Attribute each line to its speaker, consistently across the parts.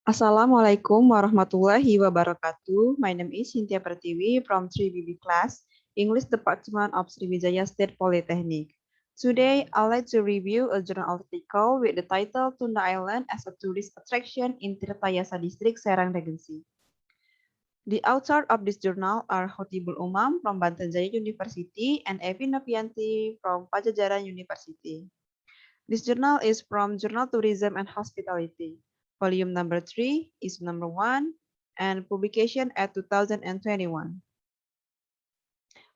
Speaker 1: Assalamualaikum warahmatullahi wabarakatuh. My name is Sintia Pertiwi from 3BB class, English Department of Sriwijaya State Polytechnic. Today, I'd like to review a journal article with the title Tuna Island as a Tourist Attraction in Tirtayasa District, Serang Regency. The author of this journal are Khotibul Umam from Banten Jaya University and Evi Novianti from Pajajaran University. This journal is from Journal Tourism and Hospitality. Volume number 3 is number 1 and publication at 2021.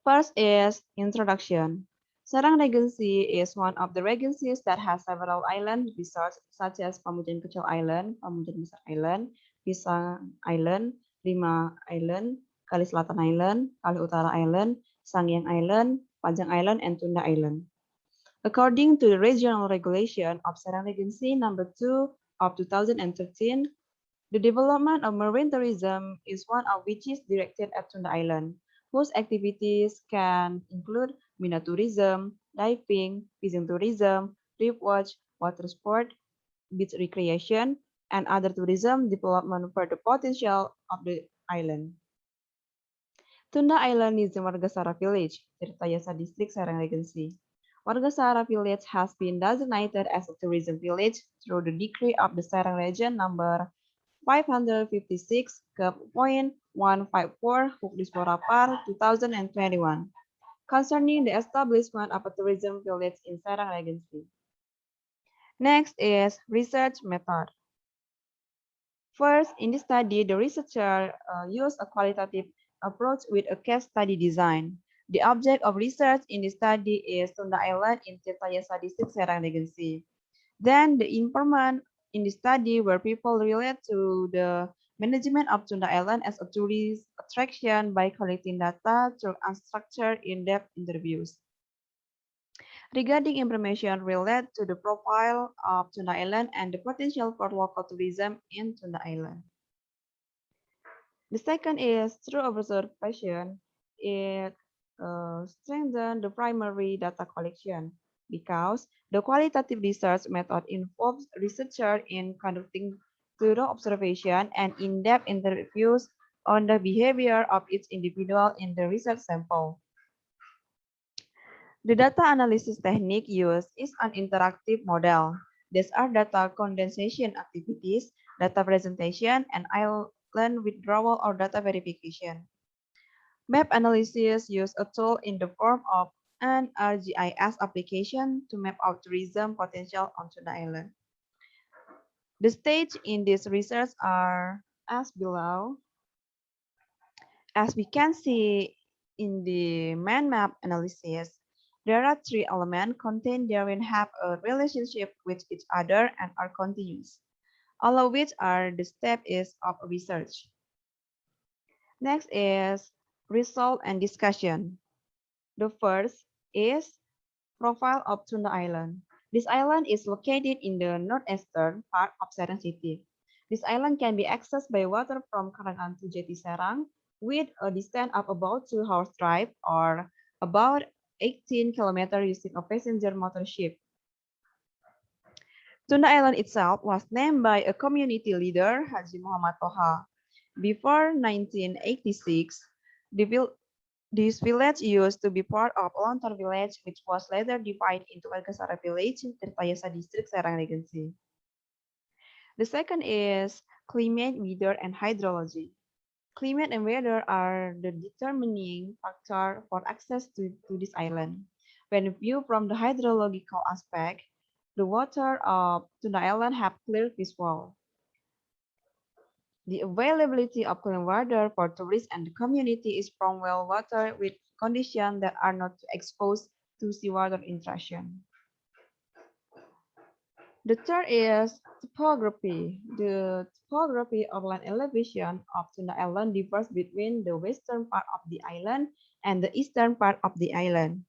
Speaker 1: First is introduction. Serang Regency is one of the regencies that has several island resorts such as Pamujan Kecil Island, Pamujan Besar Island, Pisang Island, Lima Island, Kali Selatan Island, Kali Utara Island, Sangiang Island, Panjang Island, and Tunda Island. According to the Regional Regulation of Serang Regency number 2 of 2013, the development of marine tourism is one of which is directed at Tunda Island, whose activities can include marine tourism, diving, fishing tourism, reef watch, water sport, beach recreation, and other tourism development for the potential of the island. Tunda Island is in Wargasara Village, Tirtayasa District, Serang Regency. Wargasara Village has been designated as a tourism village through the decree of the Serang Region number 556.154 Hukdisborapar 2021 concerning the establishment of a tourism village in Serang Regency. Next is research method. First, in this study, the researcher used a qualitative approach with a case study design. The object of research in this study is Tunda Island in Tirtayasa District, Serang Regency. Then the informant in the study were people related to the management of Tunda Island as a tourist attraction by collecting data through unstructured in-depth interviews. Regarding information related to the profile of Tunda Island and the potential for local tourism in Tunda Island. The second is through observation, it strengthens the primary data collection because the qualitative research method involves researcher in conducting thorough observation and in-depth interviews on the behavior of each individual in the research sample. The data analysis technique used is an interactive model. These are data condensation activities, data presentation, and island withdrawal or data verification. Map analysis uses a tool in the form of an ArcGIS application to map out tourism potential on Tuna Island. The stage in this research are as below. As we can see in the main map analysis, there are three elements contained therein have a relationship with each other and are continuous, all of which are the step is of research. Next is result and discussion. The first is profile of Tuna Island. This island is located in the northeastern part of Serang City. This island can be accessed by water from Karangan to Jeti Serang with a distance of about 2 hours drive or about 18 kilometers using a passenger motor ship. Tuna Island itself was named by a community leader, Haji Muhammad Toha. Before 1986, this village used to be part of Lontar village, which was later divided into Wargasara village, Tirtayasa district, Serang Regency. The second is climate, weather, and hydrology. Climate and weather are the determining factor for access to this island. When viewed from the hydrological aspect, the water of Tuna Island have clear visual. The availability of clean water for tourists and the community is from well water with conditions that are not exposed to seawater intrusion. The third is topography. The topography of land elevation of Tuna Island differs between the western part of the island and the eastern part of the island.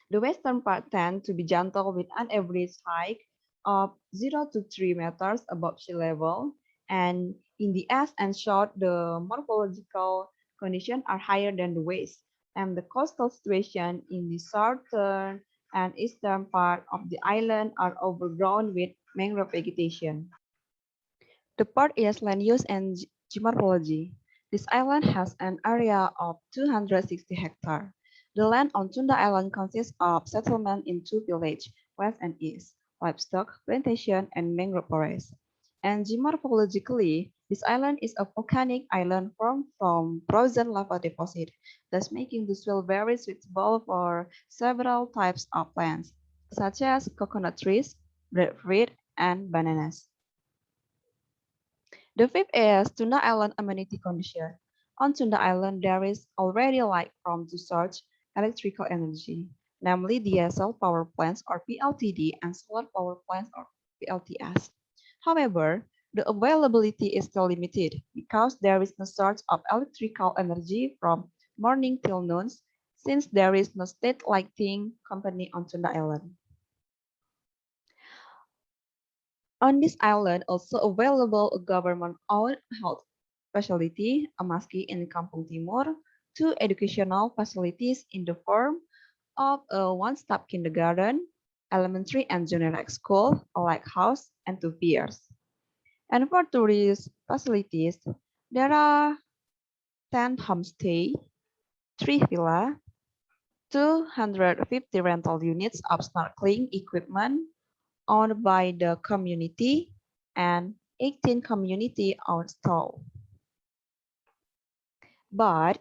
Speaker 1: The western part tends to be gentle with an average height of 0 to 3 meters above sea level, and in the east and south, the morphological conditions are higher than the west, and the coastal situation in the southern and eastern part of the island are overgrown with mangrove vegetation. The part is land use and geomorphology. This island has an area of 260 hectares. The land on Tunda Island consists of settlement in two villages, west and east, livestock, plantation, and mangrove forest. And geomorphologically, this island is a volcanic island formed from frozen lava deposit, thus making the soil very suitable for several types of plants, such as coconut trees, breadfruit, and bananas. The fifth is Tuna Island amenity condition. On Tuna Island, there is already light from to source electrical energy, namely diesel power plants or PLTD and solar power plants or PLTS. However, the availability is still limited because there is no source of electrical energy from morning till noon, since there is no state lighting company on Tuna Island. On this island, also available a government-owned health facility, a mosque in Kampung Timur, two educational facilities in the form of a one-stop kindergarten, elementary and junior school, a lighthouse, and two piers. And for tourist facilities, there are 10 homestay, 3 villa, 250 rental units of snorkeling equipment, owned by the community, and 18 community-owned stalls. But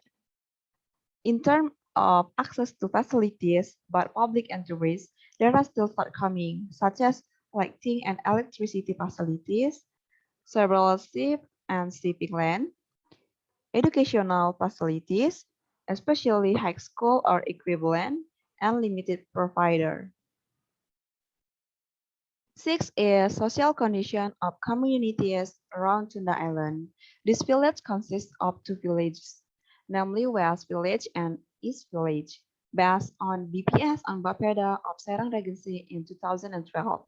Speaker 1: in terms of access to facilities, both public and tourists, there are still shortcomings, such as lighting and electricity facilities, several ship and shipping land, educational facilities, especially high school or equivalent, and limited provider. Six is social condition of communities around Tunda Island. This village consists of two villages, namely West Village and East Village, based on BPS and Bapeda of Serang Regency in 2012.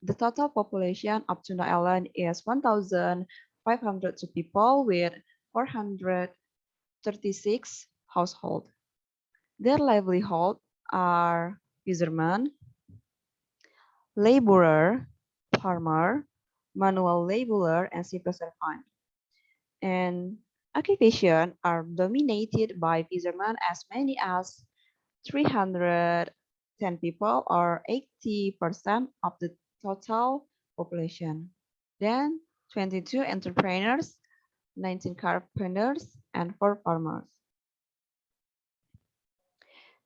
Speaker 1: The total population of Tunda Island is 1,502 people with 436 households. Their livelihood are fishermen, laborer, farmer, manual laborer, and civil servant. And occupation are dominated by fishermen as many as 310 people or 80% of the total population. Then 22 entrepreneurs, 19 carpenters, and 4 farmers.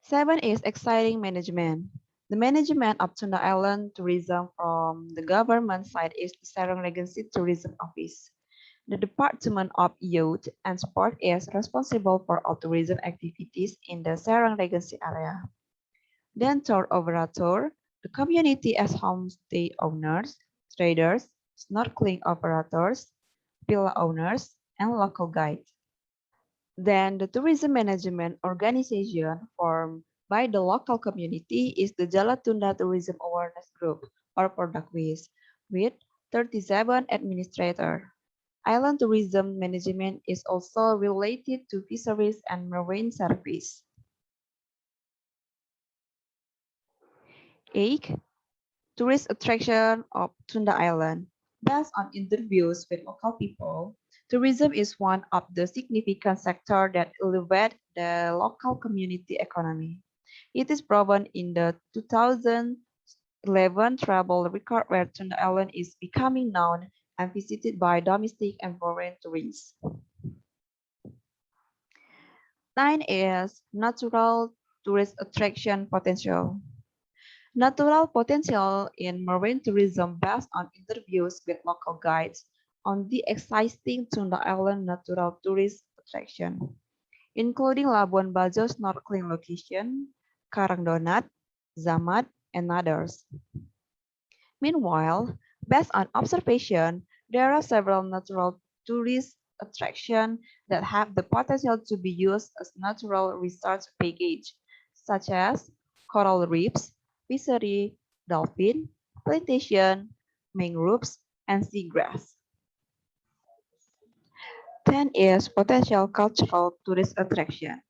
Speaker 1: 7 is exciting management. The management of Tuna Island tourism from the government side is the Serang Regency Tourism Office. The Department of Youth and Sport is responsible for all tourism activities in the Serang Regency area. Then tour operator, the community as homestay owners, traders, snorkeling operators, villa owners, and local guides. Then the tourism management organization formed by the local community is the Jalatunda Tourism Awareness Group or Pertiwi with 37 administrators. Island tourism management is also related to fisheries and marine service. 8. Tourist attraction of Tunda Island. Based on interviews with local people, tourism is one of the significant sectors that elevate the local community economy. It is proven in the 2011 travel record where Tunda Island is becoming known and visited by domestic and foreign tourists. 9 is natural tourist attraction potential. Natural potential in marine tourism based on interviews with local guides on the existing Tunda Island natural tourist attraction, including Labuan Bajo snorkeling location, Karang Donat, Zamat, and others. Meanwhile, based on observation, there are several natural tourist attractions that have the potential to be used as natural research package, such as coral reefs, fishery, dolphin, plantation, mangroves, and seagrass. 10 is potential cultural tourist attraction.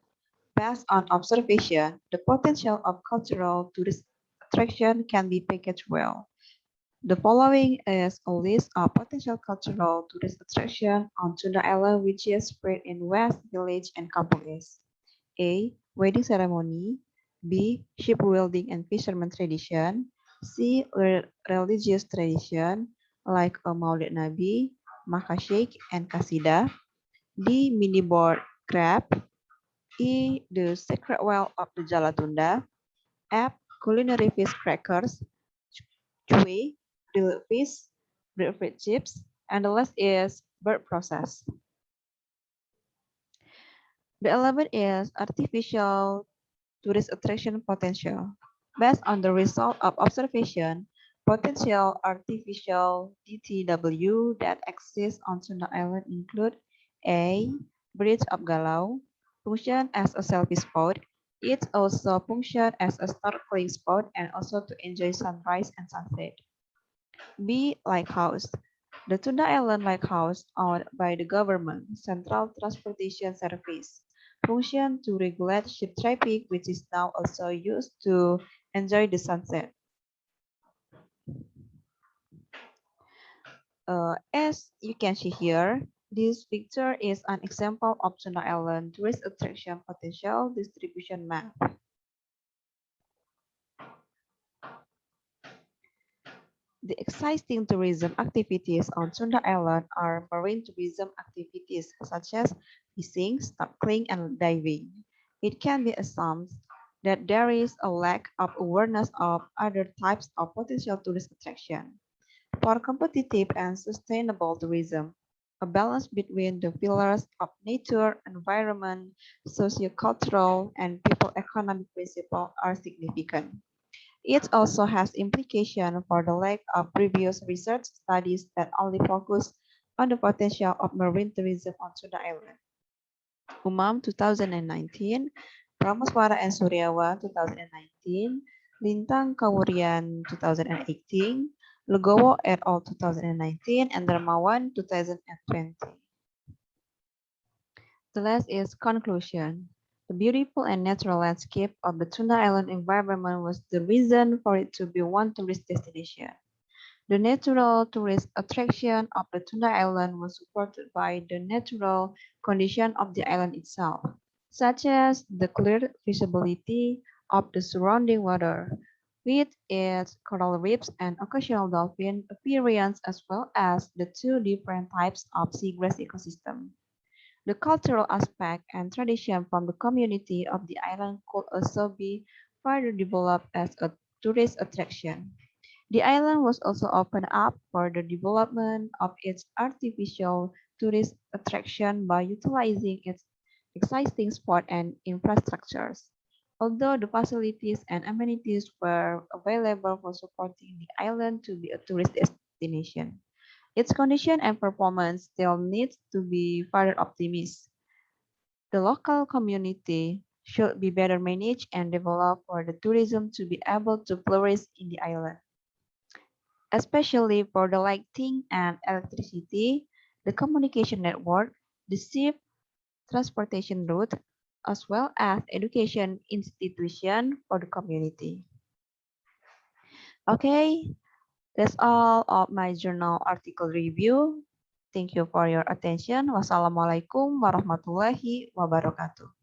Speaker 1: Based on observation, the potential of cultural tourist attraction can be packaged well. The following is a list of potential cultural tourist attractions on Tuna Island, which is spread in West Village and Kampung East. A. Wedding ceremony. B. Shipbuilding and fisherman tradition. C. Religious tradition like a Maulid Nabi, Makashik, and Kasida. D. Mini board crab. E. The sacred well of the Jalatunda. F. Culinary fish crackers. Chewy, grilled fish, grilled fish chips, and the last is bird process. The 11th is artificial tourist attraction potential. Based on the result of observation, potential artificial DTW that exists on Tuna Island include A. Bridge of Galau, function as a selfie spot. It also functions as a snorkeling spot and also to enjoy sunrise and sunset. B. Lighthouse. The Tuna Island Lighthouse, owned by the government, Central Transportation Service, function to regulate ship traffic, which is now also used to enjoy the sunset. As you can see here, this picture is an example of Tuna Island tourist attraction potential distribution map. The existing tourism activities on Tuna Island are marine tourism activities such as fishing, snorkeling, and diving. It can be assumed that there is a lack of awareness of other types of potential tourist attraction. For competitive and sustainable tourism, a balance between the pillars of nature, environment, sociocultural, and people economic principles are significant. It also has implications for the lack of previous research studies that only focus on the potential of marine tourism on Tuna Island. Umam 2019, Pramaswara and Suryawan 2019, Lintang Kawurian 2018, Legowo et al. 2019, and Dermawan 2020. The last is conclusion. The beautiful and natural landscape of the Tuna Island environment was the reason for it to be one tourist destination. The natural tourist attraction of the Tuna Island was supported by the natural condition of the island itself, such as the clear visibility of the surrounding water, with its coral reefs and occasional dolphin appearance, as well as the two different types of seagrass ecosystem. The cultural aspect and tradition from the community of the island could also be further developed as a tourist attraction. The island was also opened up for the development of its artificial tourist attraction by utilizing its existing sport and infrastructures. Although the facilities and amenities were available for supporting the island to be a tourist destination, its condition and performance still needs to be further optimized. The local community should be better managed and developed for the tourism to be able to flourish in the island, especially for the lighting and electricity, the communication network, the ship transportation route, as well as education institution for the community. Okay, that's all of my journal article review. Thank you for your attention. Wassalamualaikum warahmatullahi wabarakatuh.